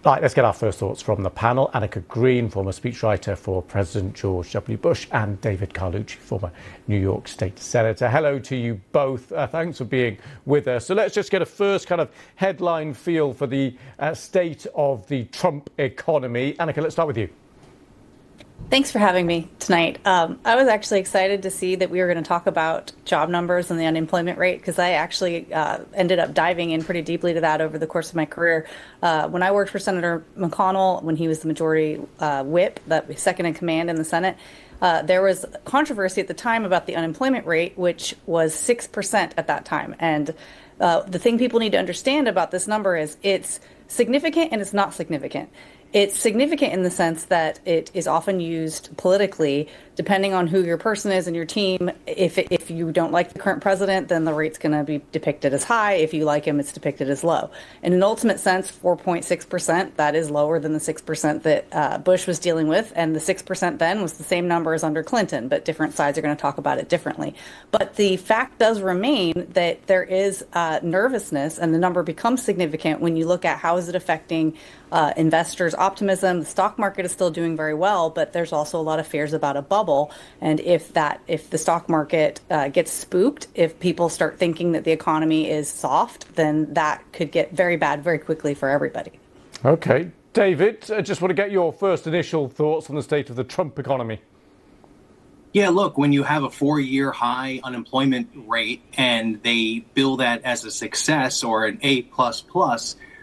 Right, let's get our first thoughts from the panel. Annika Green, former speechwriter for President George W. Bush, and David Carlucci, former New York State Senator. Hello to you both. Thanks for being with us. So let's just get a first kind of headline feel for the state of the Trump economy. Annika, let's start with you. Thanks for having me tonight. I was actually excited to see that we were going to talk about job numbers and the unemployment rate because I actually ended up diving in pretty deeply to that over the course of my career. When I worked for Senator McConnell, when he was the majority whip, that second in command in the Senate, there was controversy at the time about the unemployment rate, which was 6% at that time. And the thing people need to understand about this number is it's significant and it's not significant. It's significant in the sense that it is often used politically, depending on who your person is and your team. If you don't like the current president, then the rate's going to be depicted as high. If you like him, it's depicted as low. In an ultimate sense, 4.6%, that is lower than the 6% that Bush was dealing with. And the 6% then was the same number as under Clinton, but different sides are going to talk about it differently. But the fact does remain that there is nervousness, and the number becomes significant when you look at how is it affecting investors' optimism. The stock market is still doing very well, but there's also a lot of fears about a bubble. And if the stock market gets spooked, if people start thinking that the economy is soft, then that could get very bad very quickly for everybody. Okay. David, I just want to get your first initial thoughts on the state of the Trump economy. Yeah, look, when you have a 4-year high unemployment rate and they bill that as a success or an A++,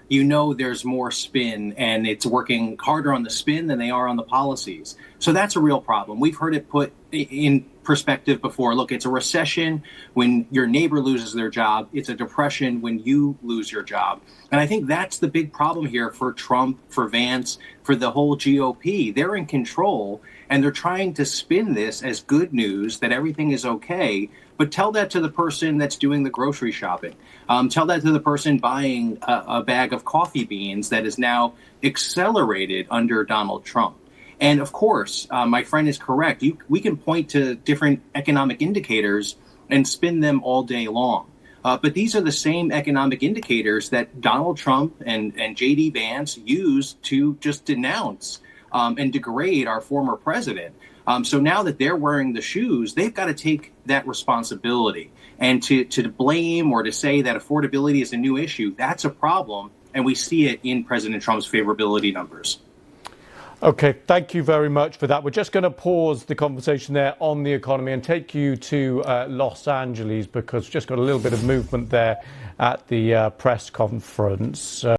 you know there's more spin, and it's working harder on the spin than they are on the policies. So that's a real problem. We've heard it put in perspective before. Look, it's a recession when your neighbor loses their job. It's a depression when you lose your job. And I think that's the big problem here for Trump, for Vance, for the whole GOP. They're in control, and they're trying to spin this as good news that everything is okay. But tell that to the person that's doing the grocery shopping. Tell that to the person buying a bag of coffee beans that is now accelerated under Donald Trump. And of course, my friend is correct. We can point to different economic indicators and spin them all day long. But these are the same economic indicators that Donald Trump and J.D. Vance used to just denounce and degrade our former president. So now that they're wearing the shoes, they've got to take that responsibility. And to blame or to say that affordability is a new issue, that's a problem. And we see it in President Trump's favorability numbers. Okay, thank you very much for that. We're just going to pause the conversation there on the economy and take you to Los Angeles, because we've just got a little bit of movement there at the press conference.